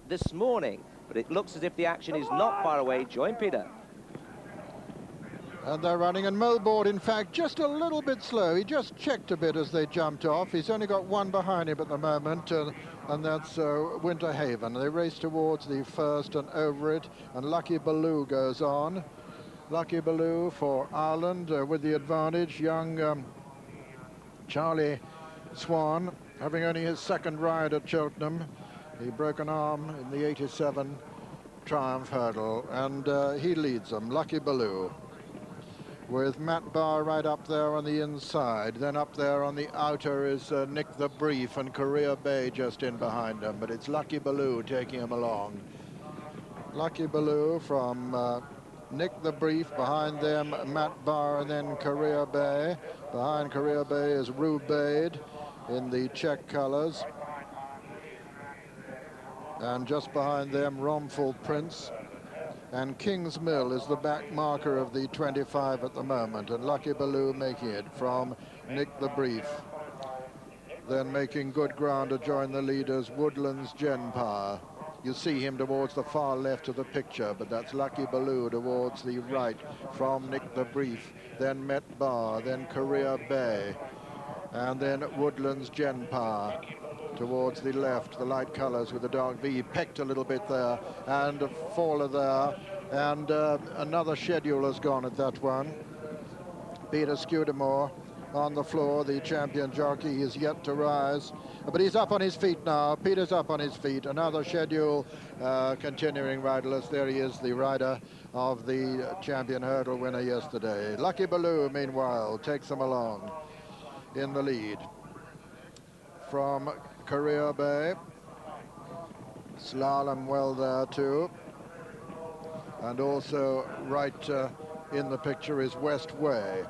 this morning, but it looks as if the action is not far away. Join Peter. And they're running, and Mulboard, in fact, just a little bit slow. He just checked a bit as they jumped off. He's only got one behind him at the moment, and that's Winter Haven. They race towards the first and over it, and Lucky Baloo goes on. Lucky Baloo for Ireland with the advantage. Young Charlie Swan, having only his second ride at Cheltenham. He broke an arm in the 87 Triumph Hurdle, and he leads them, Lucky Baloo, with Matt Barr right up there on the inside. Then up there on the outer is Nick the Brief and Korea Bay just in behind him, but it's Lucky Baloo taking him along. Lucky Baloo from Nick the Brief, behind them Matt Barr, and then Korea Bay. Behind Korea Bay is Rubaid in the Czech colours, and just behind them Romful Prince. And King's Mill is the back marker of the 25 at the moment, and Lucky Baloo making it from Nick the Brief. Then making good ground to join the leaders, Woodlands Genpower. You see him towards the far left of the picture, but that's Lucky Baloo towards the right from Nick the Brief. Then Met Bar, then Korea Bay, and then Woodlands Genpower towards the left, the light colours with the dark V. Pecked a little bit there, and a faller there, and another schedule has gone at that one. Peter Scudamore on the floor, the champion jockey, is yet to rise, but he's up on his feet now. Peter's up on his feet. Another schedule continuing riderless. There he is, the rider of the champion hurdle winner yesterday. Lucky Baloo, meanwhile, takes them along in the lead. From Korea Bay, Slalom well there too, and also right in the picture is West Way.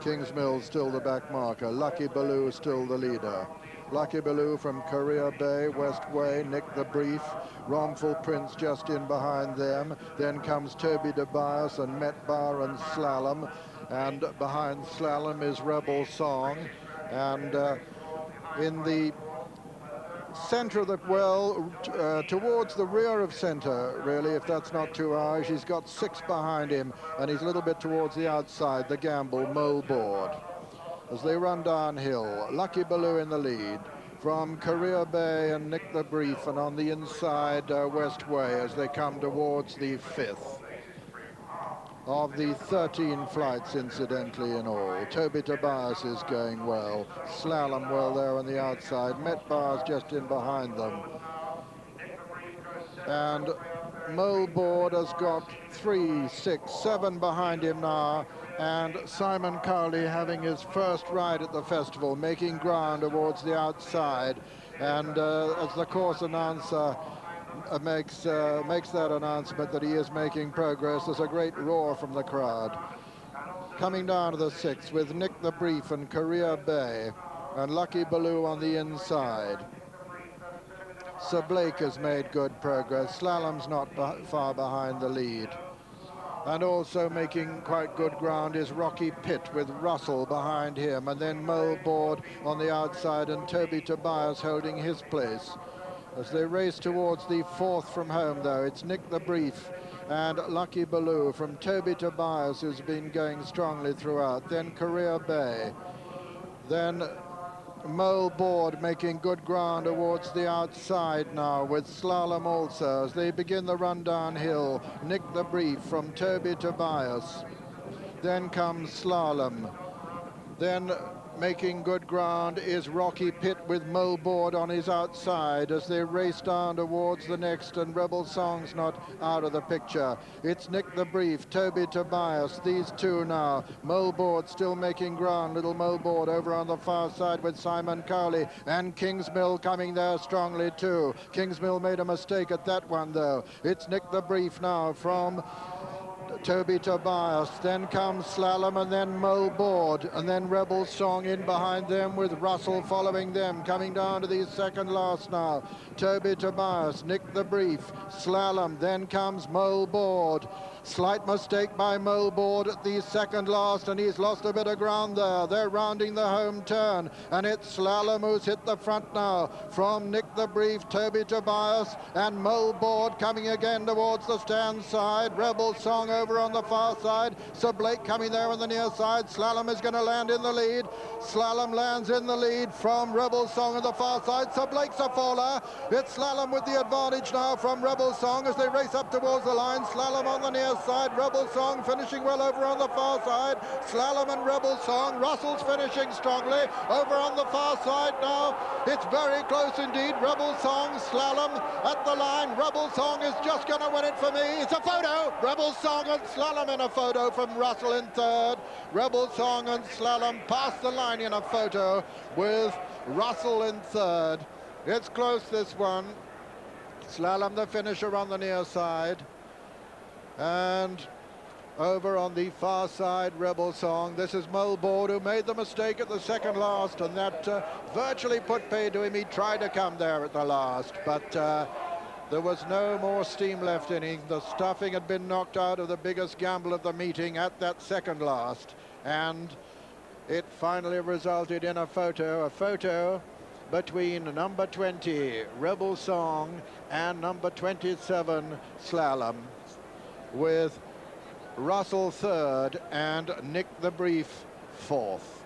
King's Mill still the back marker. Lucky Baloo still the leader. Lucky Baloo from Korea Bay, West Way, Nick the Brief, Romful Prince just in behind them. Then comes Toby DeBias and Met Bar and Slalom, and behind Slalom is Rebel Song, and in the centre of the well, towards the rear of centre, really, if that's not too harsh. He's got 6 behind him, and he's a little bit towards the outside, the Gamble Mulboard. As they run downhill, Lucky Baloo in the lead from Korea Bay and Nick the Brief, and on the inside, West Way, as they come towards the 5th of the 13 flights, incidentally, in all. Toby Tobias is going well. Slalom well there on the outside. Met Bar's just in behind them. And Mulboard has got 3, 6, 7 behind him now. And Simon Cowley having his first ride at the festival, making ground towards the outside. And as the course announcer makes that announcement that he is making progress, there's a great roar from the crowd. Coming down to the 6th with Nick the Brief and Korea Bay and Lucky Baloo on the inside. Sir Blake has made good progress. Slalom's not far behind the lead. And also making quite good ground is Rocky Pitt with Russell behind him, and then Mulboard on the outside, and Toby Tobias holding his place. As they race towards the 4th from home, though, it's Nick the Brief and Lucky Baloo from Toby Tobias, who's been going strongly throughout. Then Korea Bay. Then Mulboard making good ground towards the outside now, with Slalom also. As they begin the run downhill, Nick the Brief from Toby Tobias. Then comes Slalom. Then making good ground is Rocky Pitt with Mulboard on his outside as they race down towards the next, and Rebel Song's not out of the picture. It's Nick the Brief, Toby Tobias, these two now. Mulboard still making ground, little Mulboard over on the far side with Simon Cowley, and Kingsmill coming there strongly too. Kingsmill made a mistake at that one though. It's Nick the Brief now from Toby Tobias, then comes Slalom, and then Mulboard, and then Rebel Song in behind them with Russell following them. Coming down to the second last now, Toby Tobias, Nick the Brief, Slalom, then comes Mulboard, Slight mistake by Molboard at the second last, and he's lost a bit of ground there. They're rounding the home turn, and it's Slalom who's hit the front now. From Nick the Brief, Toby Tobias, and Molboard coming again towards the stand side. Rebel Song over on the far side. Sir Blake coming there on the near side. Slalom is going to land in the lead. Slalom lands in the lead from Rebel Song on the far side. Sir Blake's a faller. It's Slalom with the advantage now from Rebel Song as they race up towards the line. Slalom on the near side. Rebel Song finishing well over on the far side. Slalom and Rebel Song. Russell's finishing strongly over on the far side now. It's very close indeed. Rebel Song, Slalom at the line. Rebel Song is just going to win it for me. It's a photo. Rebel Song and Slalom in a photo from Russell in third. Rebel Song and Slalom past the line in a photo with Russell in third. It's close, this one. Slalom the finisher on the near side. And over on the far side, Rebel Song. This is Molboard, who made the mistake at the second last, and that virtually put pay to him. He tried to come there at the last, but there was no more steam left in him. The stuffing had been knocked out of the biggest gamble of the meeting at that second last, and it finally resulted in a photo between number 20, Rebel Song, and number 27, Slalom, with Russell third and Nick the Brief fourth.